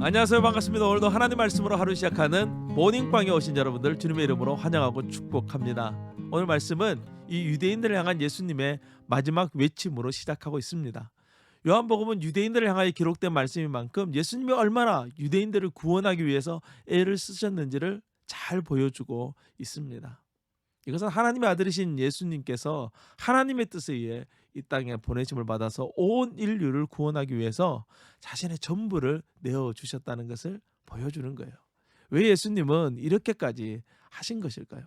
안녕하세요, 반갑습니다. 오늘도 하나님 말씀으로 하루 시작하는 모닝방에 오신 여러분들 주님의 이름으로 환영하고 축복합니다. 오늘 말씀은 이 유대인들을 향한 예수님의 마지막 외침으로 시작하고 있습니다. 요한복음은 유대인들을 향하여 기록된 말씀인 만큼 예수님이 얼마나 유대인들을 구원하기 위해서 애를 쓰셨는지를 잘 보여주고 있습니다. 이것은 하나님의 아들이신 예수님께서 하나님의 뜻에 의해 이 땅에 보내심을 받아서 온 인류를 구원하기 위해서 자신의 전부를 내어주셨다는 것을 보여주는 거예요. 왜 예수님은 이렇게까지 하신 것일까요?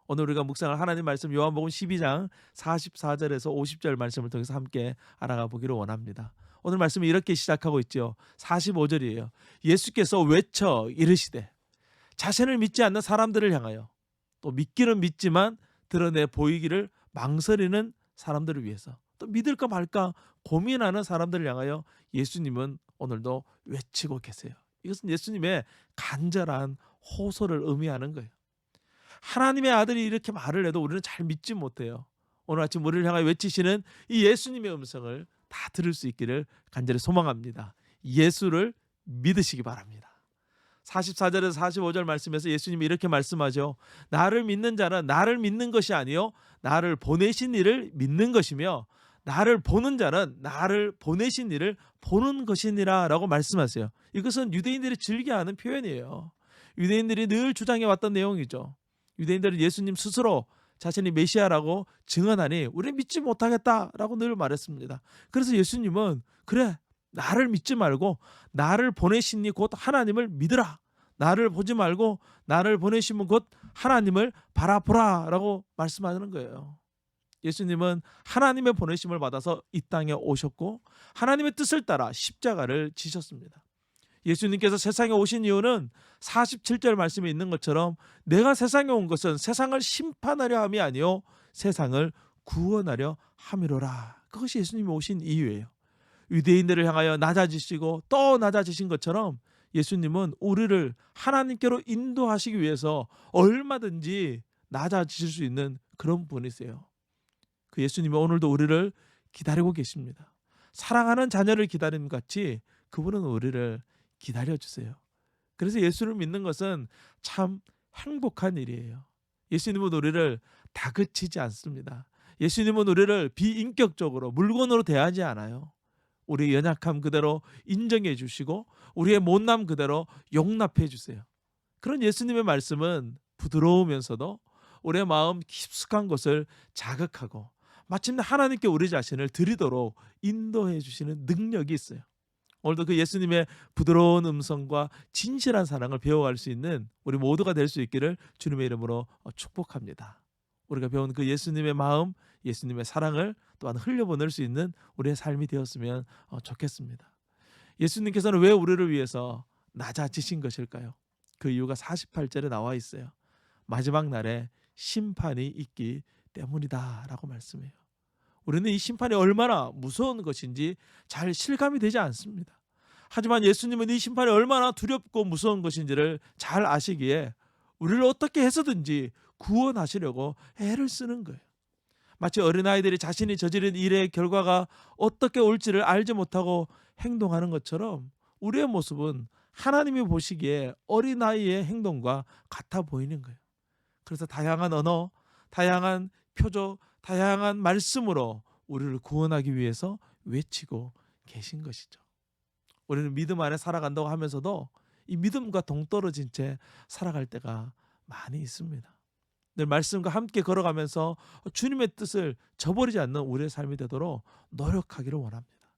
오늘 우리가 묵상할 하나님 말씀 요한복음 12장 44절에서 50절 말씀을 통해서 함께 알아가 보기를 원합니다. 오늘 말씀이 이렇게 시작하고 있죠. 45절이에요. 예수께서 외쳐 이르시되 자신을 믿지 않는 사람들을 향하여, 또 믿기는 믿지만 드러내 보이기를 망설이는 사람들을 위해서, 또 믿을까 말까 고민하는 사람들을 향하여 예수님은 오늘도 외치고 계세요. 이것은 예수님의 간절한 호소를 의미하는 거예요. 하나님의 아들이 이렇게 말을 해도 우리는 잘 믿지 못해요. 오늘 아침 우리를 향하여 외치시는 이 예수님의 음성을 다 들을 수 있기를 간절히 소망합니다. 예수를 믿으시기 바랍니다. 44절에서 45절 말씀에서 예수님이 이렇게 말씀하죠. 나를 믿는 자는 나를 믿는 것이 아니요 나를 보내신 이를 믿는 것이며, 나를 보는 자는 나를 보내신 이를 보는 것이니라 라고 말씀하세요. 이것은 유대인들이 즐겨하는 표현이에요. 유대인들이 늘 주장해왔던 내용이죠. 유대인들은 예수님 스스로 자신이 메시아라고 증언하니 우리는 믿지 못하겠다라고 늘 말했습니다. 그래서 예수님은 그래, 나를 믿지 말고 나를 보내신 이 곧 하나님을 믿으라. 나를 보지 말고 나를 보내신 분 곧 하나님을 바라보라 라고 말씀하는 거예요. 예수님은 하나님의 보내심을 받아서 이 땅에 오셨고 하나님의 뜻을 따라 십자가를 지셨습니다. 예수님께서 세상에 오신 이유는 47절 말씀에 있는 것처럼 내가 세상에 온 것은 세상을 심판하려 함이 아니요 세상을 구원하려 함이로라. 그것이 예수님이 오신 이유예요. 유대인들을 향하여 낮아지시고 또 낮아지신 것처럼 예수님은 우리를 하나님께로 인도하시기 위해서 얼마든지 낮아지실 수 있는 그런 분이세요. 그 예수님이 오늘도 우리를 기다리고 계십니다. 사랑하는 자녀를 기다리는 것 같이 그분은 우리를 기다려주세요. 그래서 예수를 믿는 것은 참 행복한 일이에요. 예수님은 우리를 다그치지 않습니다. 예수님은 우리를 비인격적으로 물건으로 대하지 않아요. 우리의 연약함 그대로 인정해 주시고 우리의 못남 그대로 용납해 주세요. 그런 예수님의 말씀은 부드러우면서도 우리의 마음 깊숙한 곳을 자극하고 마침내 하나님께 우리 자신을 드리도록 인도해 주시는 능력이 있어요. 오늘도 그 예수님의 부드러운 음성과 진실한 사랑을 배워갈 수 있는 우리 모두가 될 수 있기를 주님의 이름으로 축복합니다. 우리가 배운 그 예수님의 마음, 예수님의 사랑을 또한 흘려보낼 수 있는 우리의 삶이 되었으면 좋겠습니다. 예수님께서는 왜 우리를 위해서 낮아지신 것일까요? 그 이유가 48절에 나와 있어요. 마지막 날에 심판이 있기 때문이다 라고 말씀해요. 우리는 이 심판이 얼마나 무서운 것인지 잘 실감이 되지 않습니다. 하지만 예수님은 이 심판이 얼마나 두렵고 무서운 것인지를 잘 아시기에 우리를 어떻게 해서든지 구원하시려고 애를 쓰는 거예요. 마치 어린아이들이 자신이 저지른 일의 결과가 어떻게 올지를 알지 못하고 행동하는 것처럼 우리의 모습은 하나님이 보시기에 어린아이의 행동과 같아 보이는 거예요. 그래서 다양한 언어, 다양한 표적, 다양한 말씀으로 우리를 구원하기 위해서 외치고 계신 것이죠. 우리는 믿음 안에 살아간다고 하면서도 이 믿음과 동떨어진 채 살아갈 때가 많이 있습니다. 늘 말씀과 함께 걸어가면서 주님의 뜻을 저버리지 않는 우리의 삶이 되도록 노력하기를 원합니다.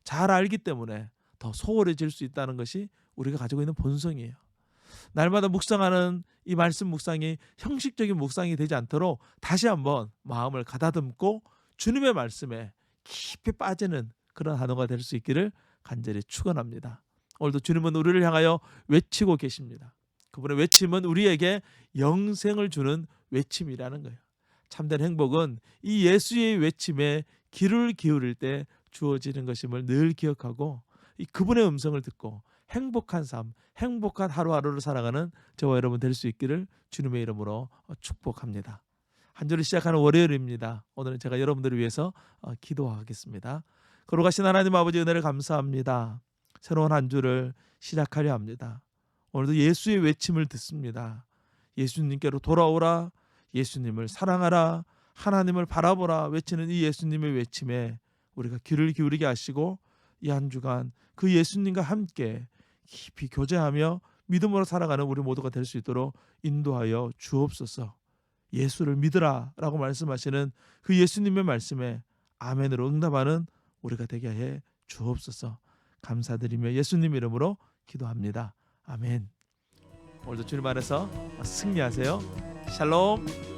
잘 알기 때문에 더 소홀해질 수 있다는 것이 우리가 가지고 있는 본성이에요. 날마다 묵상하는 이 말씀 묵상이 형식적인 묵상이 되지 않도록 다시 한번 마음을 가다듬고 주님의 말씀에 깊이 빠지는 그런 한우가 될 수 있기를 간절히 축원합니다. 오늘도 주님은 우리를 향하여 외치고 계십니다. 그분의 외침은 우리에게 영생을 주는 외침이라는 거예요. 참된 행복은 이 예수의 외침에 귀를 기울일 때 주어지는 것임을 늘 기억하고 이 그분의 음성을 듣고 행복한 삶, 행복한 하루하루를 살아가는 저와 여러분 될 수 있기를 주님의 이름으로 축복합니다. 한 주를 시작하는 월요일입니다. 오늘은 제가 여러분들을 위해서 기도하겠습니다. 거룩하신 하나님 아버지 은혜를 감사합니다. 새로운 한 주를 시작하려 합니다. 오늘도 예수의 외침을 듣습니다. 예수님께로 돌아오라, 예수님을 사랑하라, 하나님을 바라보라 외치는 이 예수님의 외침에 우리가 귀를 기울이게 하시고 이 한 주간 그 예수님과 함께 깊이 교제하며 믿음으로 살아가는 우리 모두가 될 수 있도록 인도하여 주옵소서. 예수를 믿으라 라고 말씀하시는 그 예수님의 말씀에 아멘으로 응답하는 우리가 되게 해 주옵소서. 감사드리며 예수님 이름으로 기도합니다. 아멘. 오늘도 주님 안에서 승리하세요. 샬롬.